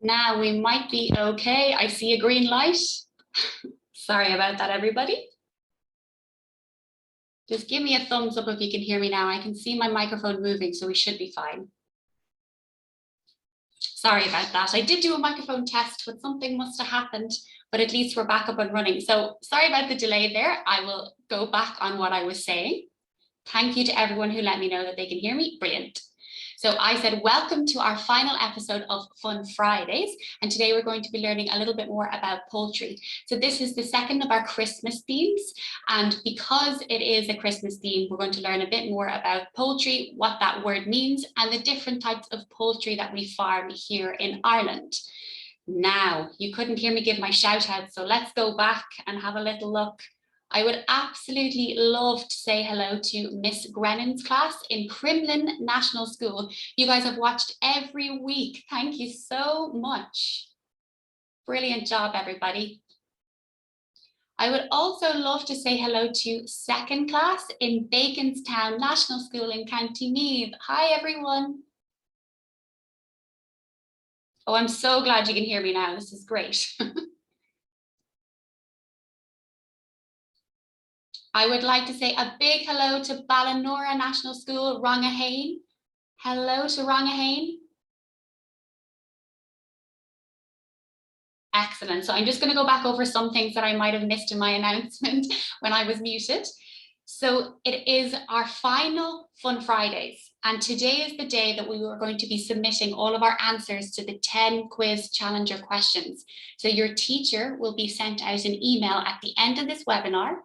Now we might be okay. I see a green light. Sorry about that, everybody. Just give me a thumbs up if you can hear me now. I can see my microphone moving, so we should be fine. Sorry about that. I did do a microphone test, but something must have happened, but at least we're back up and running. So sorry about the delay there. I will go back on what I was saying. Thank you to everyone who let me know that they can hear me. Brilliant. So I said, welcome to our final episode of Fun Fridays. And today we're going to be learning a little bit more about poultry. So this is the second of our Christmas themes. And because it is a Christmas theme, we're going to learn a bit more about poultry, what that word means, and the different types of poultry that we farm here in Ireland. Now, you couldn't hear me give my shout out, so let's go back and have a little look. I would absolutely love to say hello to Miss Grennan's class in Crumlin National School. You guys have watched every week. Thank you so much. Brilliant job, everybody. I would also love to say hello to second class in Baconstown National School in County Meath. Hi, everyone. Oh, I'm so glad you can hear me now. This is great. I would like to say a big hello to Ballinora National School, Rongahane. Hello to Rongahane. Excellent. So I'm just going to go back over some things that I might have missed in my announcement when I was muted. So it is our final Fun Fridays. And today is the day that we are going to be submitting all of our answers to the 10 quiz challenger questions. So your teacher will be sent out an email at the end of this webinar,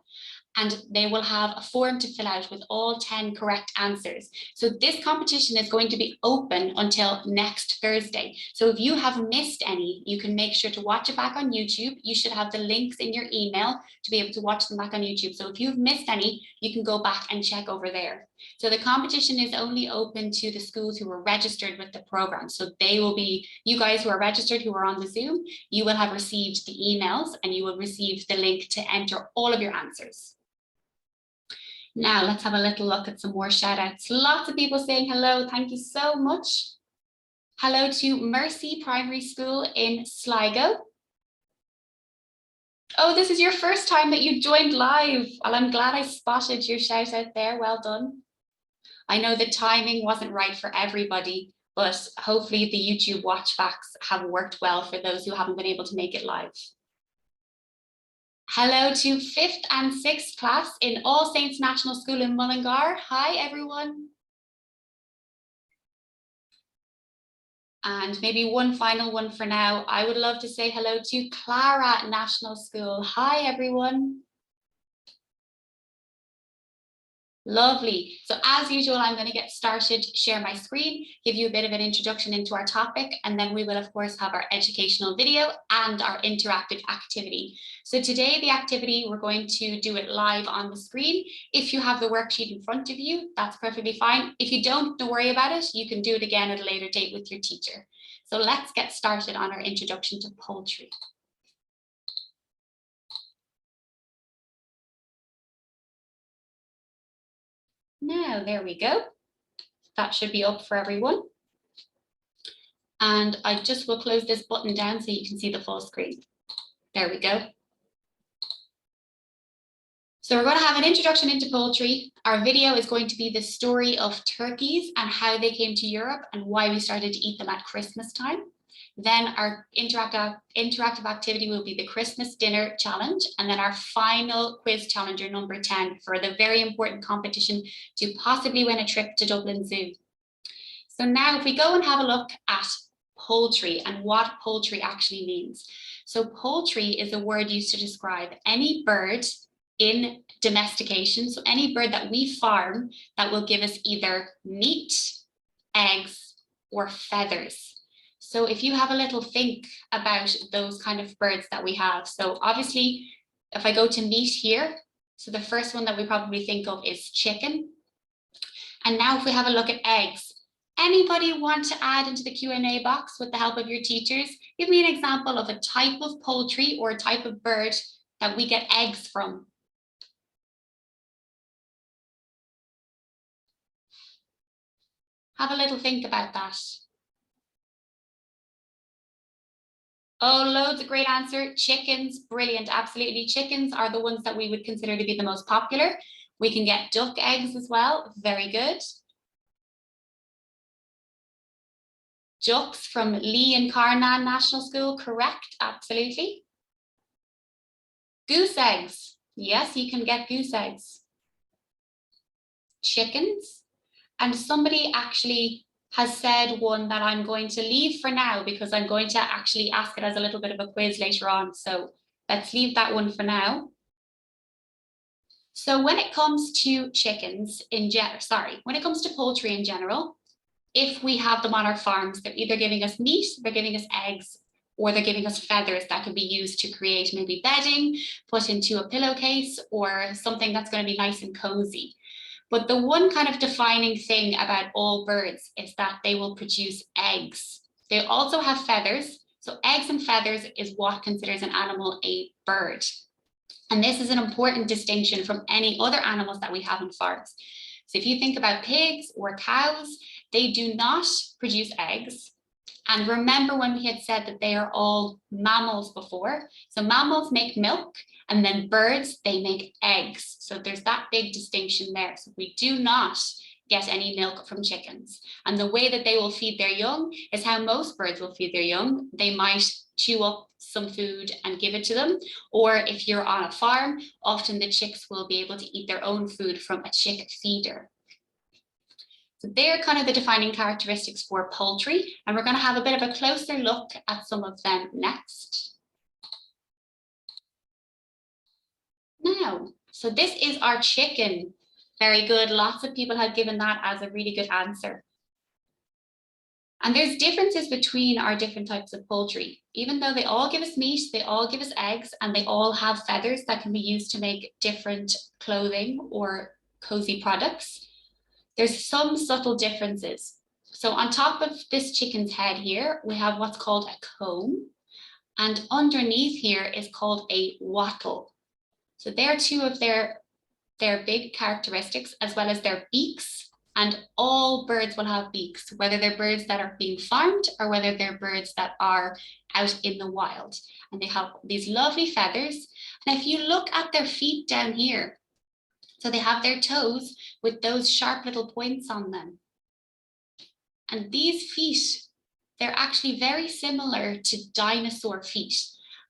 and they will have a form to fill out with all 10 correct answers. So this competition is going to be open until next Thursday. So if you have missed any, you can make sure to watch it back on YouTube. You should have the links in your email to be able to watch them back on YouTube. So if you've missed any, you can go back and check over there. So the competition is only open to the schools who are registered with the program. So they will be, you guys who are registered, who are on the Zoom, you will have received the emails and you will receive the link to enter all of your answers. Now let's have a little look at some more shout outs. Lots of people saying hello. Thank you so much. Hello to Mercy Primary School in Sligo. Oh, this is your first time that you joined live. Well, I'm glad I spotted your shout out there. Well done. I know the timing wasn't right for everybody, but hopefully the YouTube watchbacks have worked well for those who haven't been able to make it live. Hello to 5th and 6th class in All Saints National School in Mullingar. Hi, everyone. And maybe one final one for now. I would love to say hello to Clara National School. Hi, everyone. Lovely. So as usual, I'm going to get started, share my screen, give you a bit of an introduction into our topic, and then we will of course have our educational video and our interactive activity. So today the activity, we're going to do it live on the screen. If you have the worksheet in front of you, that's perfectly fine. If you don't worry about it, you can do it again at a later date with your teacher. So let's get started on our introduction to poultry. Now, there we go. That should be up for everyone. And I just will close this button down so you can see the full screen. There we go. So we're going to have an introduction into poultry. Our video is going to be the story of turkeys and how they came to Europe and why we started to eat them at Christmas time. Then our interactive activity will be the Christmas dinner challenge. And then our final quiz challenger, number 10, for the very important competition to possibly win a trip to Dublin Zoo. So now if we go and have a look at poultry and what poultry actually means. So poultry is a word used to describe any bird in domestication. So any bird that we farm that will give us either meat, eggs, or feathers. So if you have a little think about those kind of birds that we have. So obviously, if I go to meat here, so the first one that we probably think of is chicken. And now if we have a look at eggs, anybody want to add into the Q&A box with the help of your teachers? Give me an example of a type of poultry or a type of bird that we get eggs from. Have a little think about that. Oh, loads of great answer. Chickens, brilliant, absolutely. Chickens are the ones that we would consider to be the most popular. We can get duck eggs as well, very good. Ducks from Lee and Carnan National School, correct, absolutely. Goose eggs, yes, you can get goose eggs. Chickens, and somebody actually has said one that I'm going to leave for now because I'm going to actually ask it as a little bit of a quiz later on. So let's leave that one for now. So when it comes to chickens in general, when it comes to poultry in general, if we have them on our farms, they're either giving us meat, they're giving us eggs, or they're giving us feathers that can be used to create maybe bedding, put into a pillowcase, or something that's going to be nice and cozy. But the one kind of defining thing about all birds is that they will produce eggs. They also have feathers. So eggs and feathers is what considers an animal a bird. And this is an important distinction from any other animals that we have in farms. So if you think about pigs or cows, they do not produce eggs. And remember when we had said that they are all mammals before. So mammals make milk, and then birds, they make eggs. So there's that big distinction there. So we do not get any milk from chickens. And the way that they will feed their young is how most birds will feed their young. They might chew up some food and give it to them. Or if you're on a farm, often the chicks will be able to eat their own food from a chick feeder. So they're kind of the defining characteristics for poultry, and we're going to have a bit of a closer look at some of them next. Now, so this is our chicken. Very good. Lots of people have given that as a really good answer. And there's differences between our different types of poultry. Even though they all give us meat, they all give us eggs, and they all have feathers that can be used to make different clothing or cozy products, there's some subtle differences. So on top of this chicken's head here, we have what's called a comb, and underneath here is called a wattle. So they're two of their big characteristics, as well as their beaks. And all birds will have beaks, whether they're birds that are being farmed or whether they're birds that are out in the wild. And they have these lovely feathers. And if you look at their feet down here, so they have their toes with those sharp little points on them. And these feet, they're actually very similar to dinosaur feet.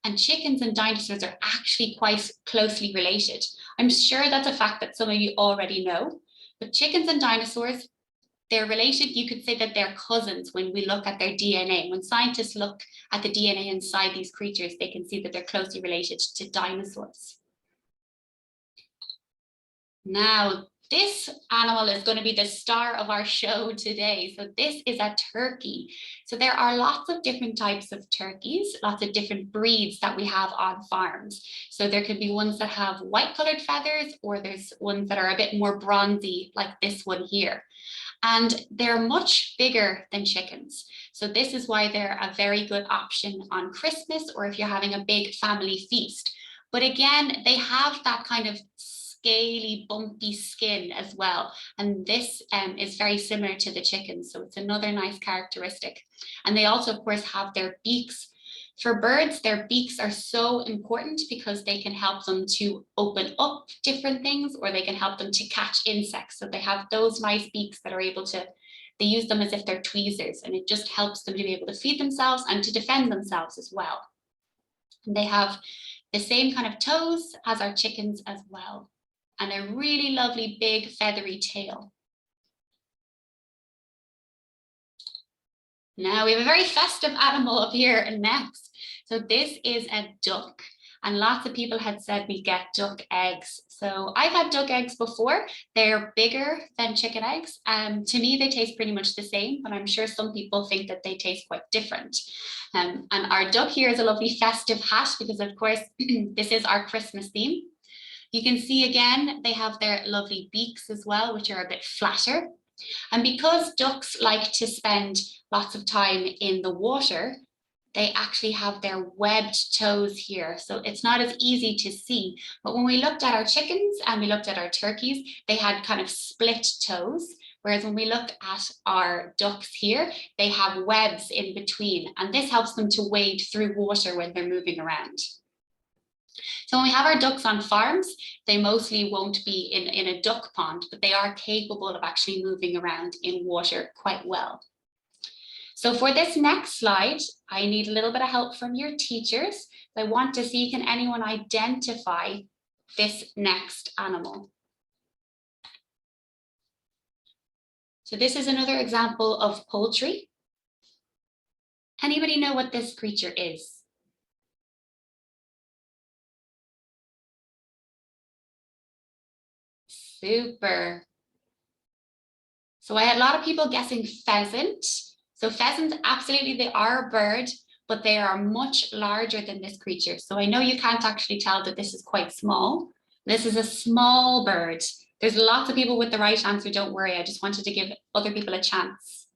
And chickens and dinosaurs are actually quite closely related. I'm sure that's a fact that some of you already know, but chickens and dinosaurs, they're related. You could say that they're cousins when we look at their DNA. When scientists look at the DNA inside these creatures, they can see that they're closely related to dinosaurs. Now, this animal is going to be the star of our show today. So this is a turkey. So there are lots of different types of turkeys, lots of different breeds that we have on farms. So there could be ones that have white colored feathers, or there's ones that are a bit more bronzy, like this one here. And they're much bigger than chickens. So this is why they're a very good option on Christmas, or if you're having a big family feast. But again, they have that kind of scaly, bumpy skin as well. And this is very similar to the chickens. So it's another nice characteristic. And they also, of course, have their beaks. For birds, their beaks are so important because they can help them to open up different things, or they can help them to catch insects. So they have those nice beaks that are able to, they use them as if they're tweezers, and it just helps them to be able to feed themselves and to defend themselves as well. And they have the same kind of toes as our chickens as well, and a really lovely big feathery tail. Now we have a very festive animal up here next. So this is a duck, and lots of people had said we get duck eggs. So I've had duck eggs before. They're bigger than chicken eggs. To me, they taste pretty much the same, but I'm sure some people think that they taste quite different. And our duck here is a lovely festive hat because, of course, this is our Christmas theme. You can see again, they have their lovely beaks as well, which are a bit flatter. And because ducks like to spend lots of time in the water, they actually have their webbed toes here. So it's not as easy to see. But when we looked at our chickens and we looked at our turkeys, they had kind of split toes. Whereas when we look at our ducks here, they have webs in between, and this helps them to wade through water when they're moving around. So when we have our ducks on farms, they mostly won't be in a duck pond, but they are capable of actually moving around in water quite well. So for this next slide, I need a little bit of help from your teachers. I want to see, can anyone identify this next animal? So this is another example of poultry. Anybody know what this creature is? Super. So I had a lot of people guessing pheasant. So pheasants, absolutely, they are a bird, but they are much larger than this creature. So I know you can't actually tell that this is quite small. This is a small bird. There's lots of people with the right answer, don't worry. I just wanted to give other people a chance.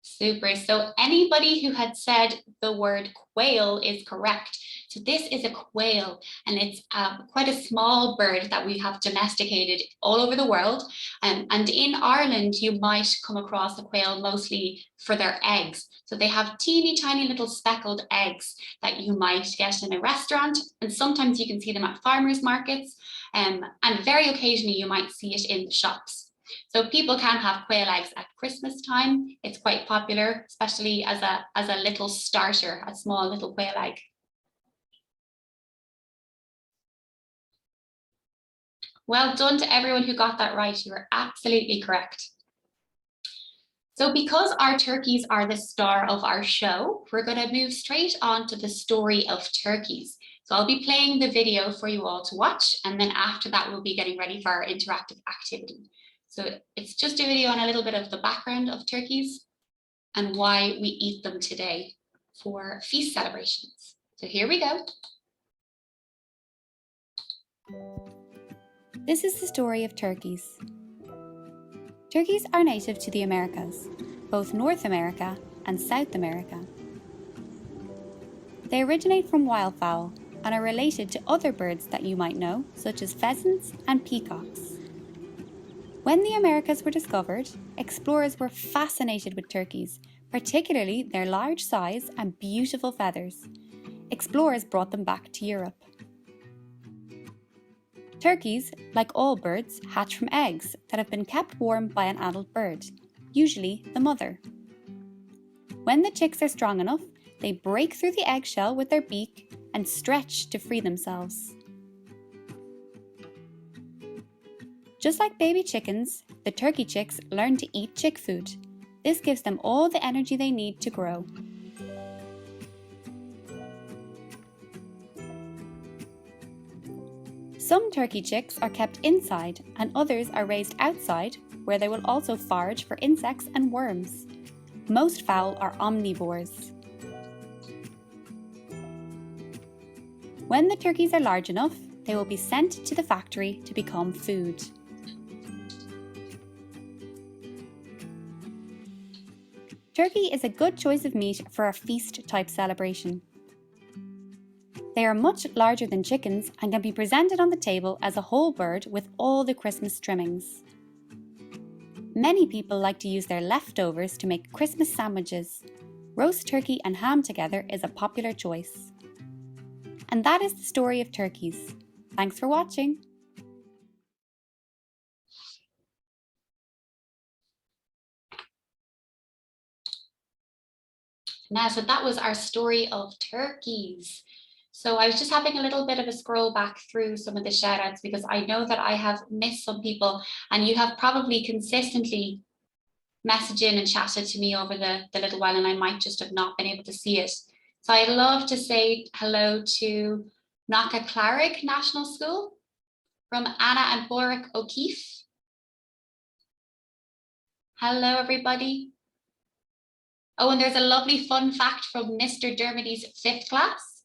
Super. So anybody who had said the word quail is correct. So this is a quail, and it's quite a small bird that we have domesticated all over the world. And in Ireland, you might come across a quail mostly for their eggs. So they have teeny tiny little speckled eggs that you might get in a restaurant. And sometimes you can see them at farmers markets. And very occasionally you might see it in the shops. So people can have quail eggs at Christmas time. It's quite popular, especially as a little starter, a small little quail egg. Well done to everyone who got that right. You are absolutely correct. So because our turkeys are the star of our show, we're going to move straight on to the story of turkeys. So I'll be playing the video for you all to watch, and then after that, we'll be getting ready for our interactive activity. So it's just a video on a little bit of the background of turkeys and why we eat them today for feast celebrations. So here we go. This is the story of turkeys. Turkeys are native to the Americas, both North America and South America. They originate from wildfowl and are related to other birds that you might know, such as pheasants and peacocks. When the Americas were discovered, explorers were fascinated with turkeys, particularly their large size and beautiful feathers. Explorers brought them back to Europe. Turkeys, like all birds, hatch from eggs that have been kept warm by an adult bird, usually the mother. When the chicks are strong enough, they break through the eggshell with their beak and stretch to free themselves. Just like baby chickens, the turkey chicks learn to eat chick food. This gives them all the energy they need to grow. Some turkey chicks are kept inside and others are raised outside, where they will also forage for insects and worms. Most fowl are omnivores. When the turkeys are large enough, they will be sent to the factory to become food. Turkey is a good choice of meat for a feast-type celebration. They are much larger than chickens and can be presented on the table as a whole bird with all the Christmas trimmings. Many people like to use their leftovers to make Christmas sandwiches. Roast turkey and ham together is a popular choice. And that is the story of turkeys. Thanks for watching. Now, so that was our story of turkeys. So I was just having a little bit of a scroll back through some of the shout outs because I know that I have missed some people, and you have probably consistently messaged in and chatted to me over the little while, and I might just have not been able to see it. So I'd love to say hello to Knockaclarrig National School from Anna and Ulrich O'Keefe. Hello, everybody. Oh, and there's a lovely fun fact from Mr. Dermody's 5th class.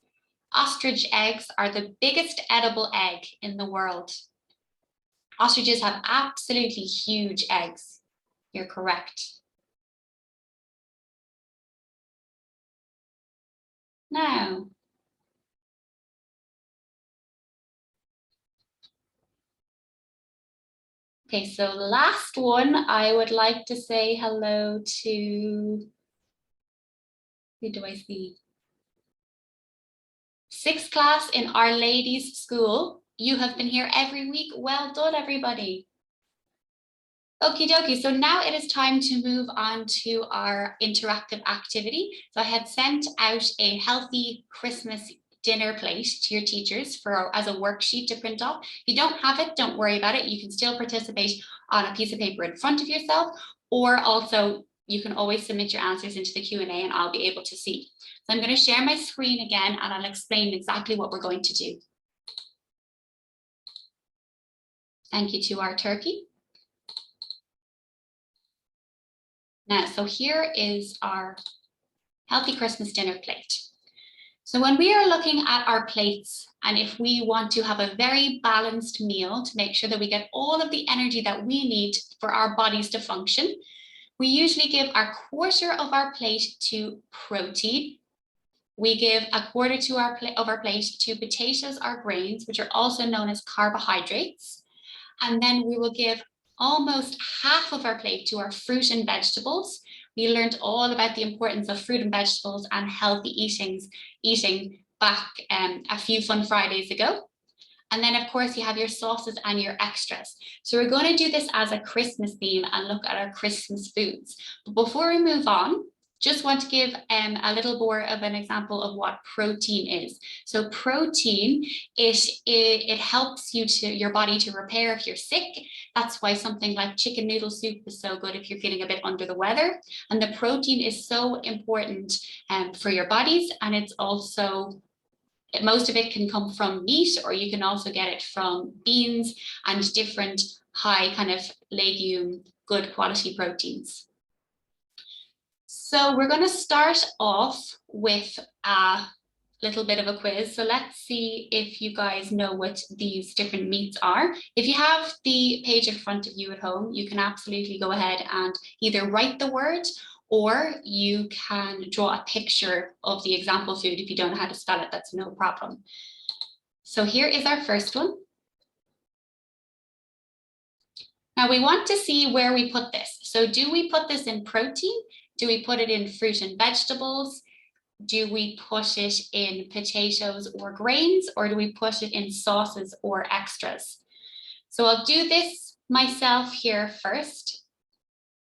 Ostrich eggs are the biggest edible egg in the world. Ostriches have absolutely huge eggs. You're correct. Now, Okay, so last one, I would like to say hello to, who do I see? 6th class in Our Lady's School. You have been here every week. Well done, everybody. Okie dokie, so now it is time to move on to our interactive activity. So I had sent out a healthy Christmas dinner plate to your teachers as a worksheet to print off. If you don't have it, don't worry about it. You can still participate on a piece of paper in front of yourself, or also you can always submit your answers into the Q&A and I'll be able to see. So I'm going to share my screen again and I'll explain exactly what we're going to do. Thank you to our turkey. Now, so here is our healthy Christmas dinner plate. So when we are looking at our plates, and if we want to have a very balanced meal to make sure that we get all of the energy that we need for our bodies to function, we usually give a quarter of our plate to protein. We give a quarter of our plate to potatoes or grains, which are also known as carbohydrates. And then we will give almost half of our plate to our fruit and vegetables. We learned all about the importance of fruit and vegetables and healthy eating back a few Fun Fridays ago. And then of course you have your sauces and your extras. So we're going to do this as a Christmas theme and look at our Christmas foods. But before we move on, just want to give a little more of an example of what protein is. So protein, it helps your body to repair if you're sick. That's why something like chicken noodle soup is so good if you're feeling a bit under the weather. And the protein is so important for your bodies. And it's also, most of it can come from meat, or you can also get it from beans and different high kind of legume, good quality proteins. So we're going to start off with a little bit of a quiz. So let's see if you guys know what these different meats are. If you have the page in front of you at home, you can absolutely go ahead and either write the word, or you can draw a picture of the example food. If you don't know how to spell it, that's no problem. So here is our first one. Now we want to see where we put this. So do we put this in protein? Do we put it in fruit and vegetables? Do we put it in potatoes or grains? Or do we put it in sauces or extras? So I'll do this myself here first,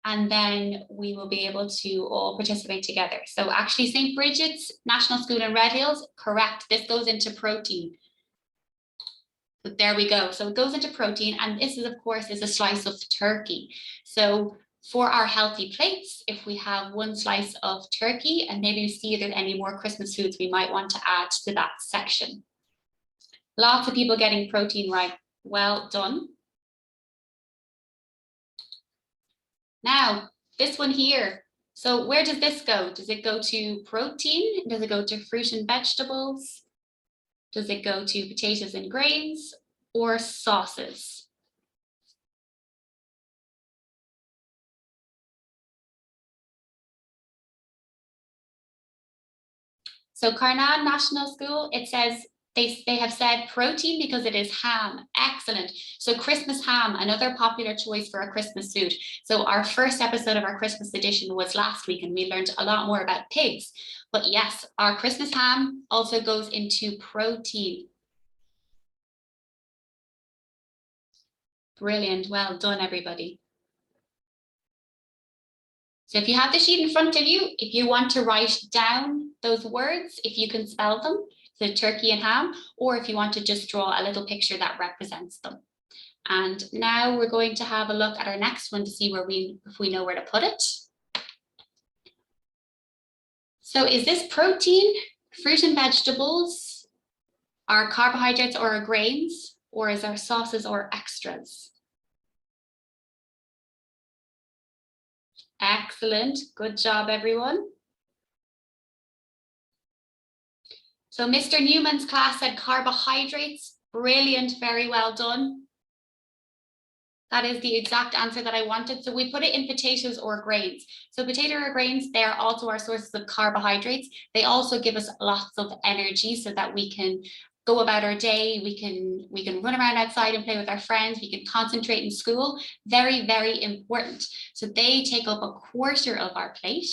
and then we will be able to all participate together. So actually St. Bridget's National School in Red Hills, correct, this goes into protein. So there we go. So it goes into protein, and this is, of course, is a slice of turkey. So for our healthy plates, if we have one slice of turkey, and maybe see if there's any more Christmas foods we might want to add to that section. Lots of people getting protein right. Well done. Now, this one here. So where does this go? Does it go to protein? Does it go to fruit and vegetables? Does it go to potatoes and grains, or sauces? So Carnan National School, it says they have said protein because it is ham. Excellent. So Christmas ham, another popular choice for a Christmas food. So our first episode of our Christmas edition was last week, and we learned a lot more about pigs. But yes, our Christmas ham also goes into protein. Brilliant. Well done, everybody. So if you have the sheet in front of you, if you want to write down those words, if you can spell them, so turkey and ham, or if you want to just draw a little picture that represents them. And now we're going to have a look at our next one to see if we know where to put it. So is this protein, fruit and vegetables, our carbohydrates or our grains, or is our sauces or extras? Excellent. Good job, everyone. So Mr. Newman's class said carbohydrates. Brilliant. Very well done. That is the exact answer that I wanted. So we put it in potatoes or grains. So potato or grains, they are also our sources of carbohydrates. They also give us lots of energy so that we can go about our day. We can run around outside and play with our friends. We can concentrate in school. Very, very important. So they take up 1/4 of our plate,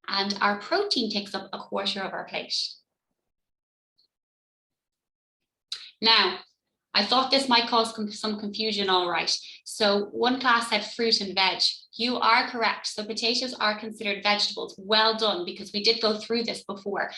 and our protein takes up 1/4 of our plate. Now, I thought this might cause some confusion, all right. So one class said fruit and veg. You are correct. So potatoes are considered vegetables. Well done, because we did go through this before.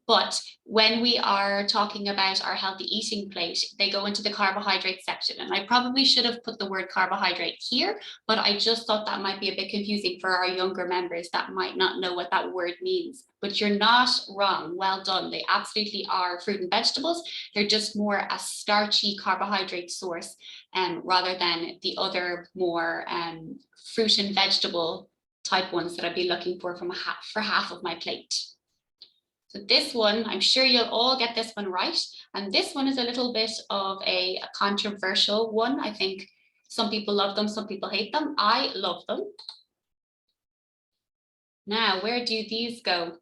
But when we are talking about our healthy eating plate, they go into the carbohydrate section. And I probably should have put the word carbohydrate here, but I just thought that might be a bit confusing for our younger members that might not know what that word means. But you're not wrong. Well done. They absolutely are fruit and vegetables. They're just more a starchy carbohydrate source rather than the other more fruit and vegetable type ones that I'd be looking for for half of my plate. So this one, I'm sure you'll all get this one right. And this one is a little bit of a controversial one. I think some people love them, some people hate them. I love them. Now, where do these go?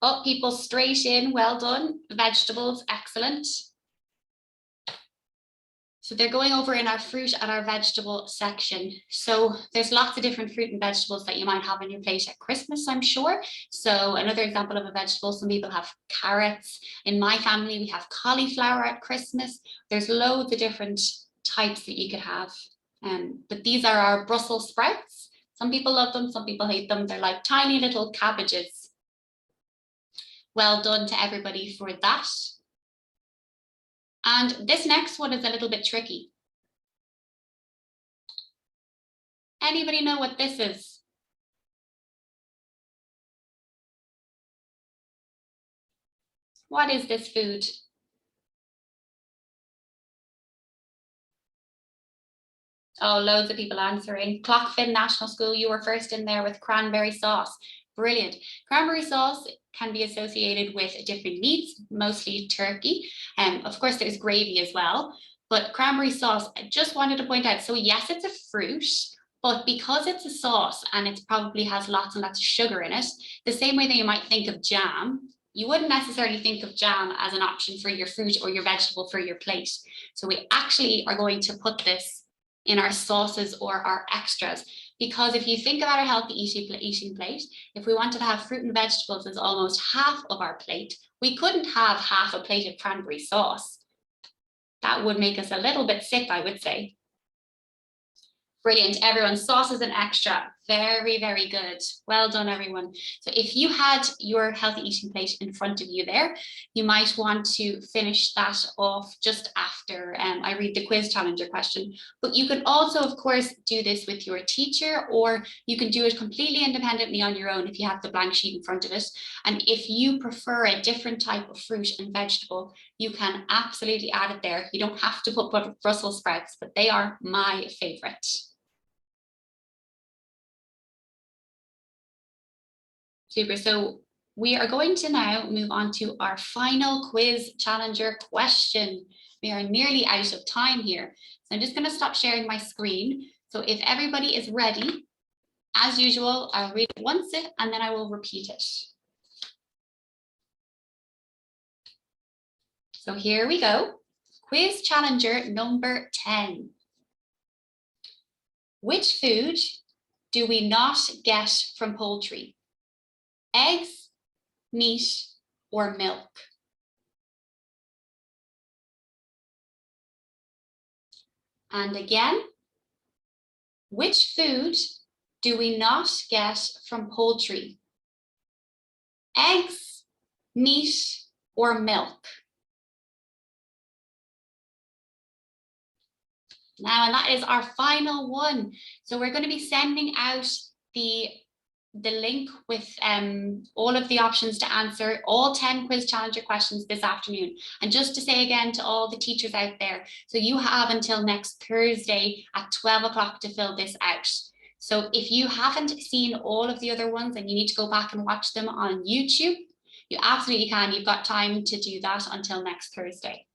Oh, people straight in, well done. Vegetables, excellent. So they're going over in our fruit and our vegetable section. So there's lots of different fruit and vegetables that you might have on your plate at Christmas, I'm sure. So another example of a vegetable, some people have carrots. In my family, we have cauliflower at Christmas. There's loads of different types that you could have. But these are our Brussels sprouts. Some people love them, some people hate them. They're like tiny little cabbages. Well done to everybody for that. And this next one is a little bit tricky. Anybody know what this is? What is this food? Oh, loads of people answering. Clockfin National School, you were first in there with cranberry sauce. Brilliant. Cranberry sauce can be associated with different meats, mostly turkey. Of course, there's gravy as well. But cranberry sauce, I just wanted to point out, so yes, it's a fruit, but because it's a sauce and it probably has lots and lots of sugar in it, the same way that you might think of jam, you wouldn't necessarily think of jam as an option for your fruit or your vegetable for your plate. So we actually are going to put this in our sauces or our extras. Because if you think about our healthy eating plate, if we wanted to have fruit and vegetables as almost half of our plate, we couldn't have half a plate of cranberry sauce. That would make us a little bit sick, I would say. Brilliant, everyone. Sauce is an extra. Very, very good. Well done, everyone. So if you had your healthy eating plate in front of you there, you might want to finish that off just after I read the quiz challenger question. But you can also, of course, do this with your teacher, or you can do it completely independently on your own if you have the blank sheet in front of it. And if you prefer a different type of fruit and vegetable, you can absolutely add it there. You don't have to put Brussels sprouts, but they are my favorite. Super. So we are going to now move on to our final quiz challenger question. We are nearly out of time here. So I'm just going to stop sharing my screen. So if everybody is ready, as usual, I'll read it once and then I will repeat it. So here we go. Quiz challenger number 10. Which food do we not get from poultry? Eggs, meat, or milk? And again, which food do we not get from poultry? Eggs, meat, or milk? Now, and that is our final one. So we're going to be sending out the link with all of the options to answer all 10 quiz challenger questions this afternoon. And just to say again to all the teachers out there, so you have until next Thursday at 12 o'clock to fill this out. So if you haven't seen all of the other ones and you need to go back and watch them on YouTube, you absolutely can. You've got time to do that until next Thursday.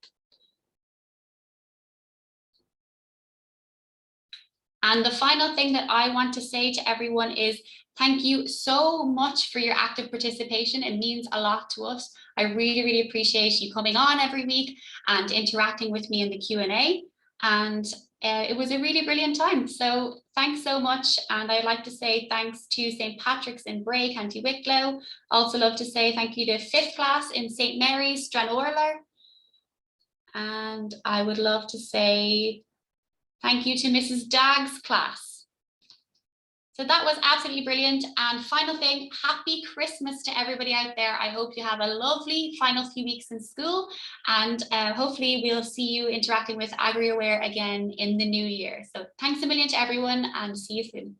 And the final thing that I want to say to everyone is thank you so much for your active participation. It means a lot to us. I really, really appreciate you coming on every week and interacting with me in the Q&A. And it was a really brilliant time. So thanks so much. And I'd like to say thanks to St. Patrick's in Bray, County Wicklow. Also love to say thank you to 5th class in St. Mary's, Stranorlar. And I would love to say thank you to Mrs. Dagg's class. So that was absolutely brilliant. And final thing, happy Christmas to everybody out there. I hope you have a lovely final few weeks in school, and hopefully we'll see you interacting with Agri Aware again in the new year. So thanks a million to everyone, and see you soon.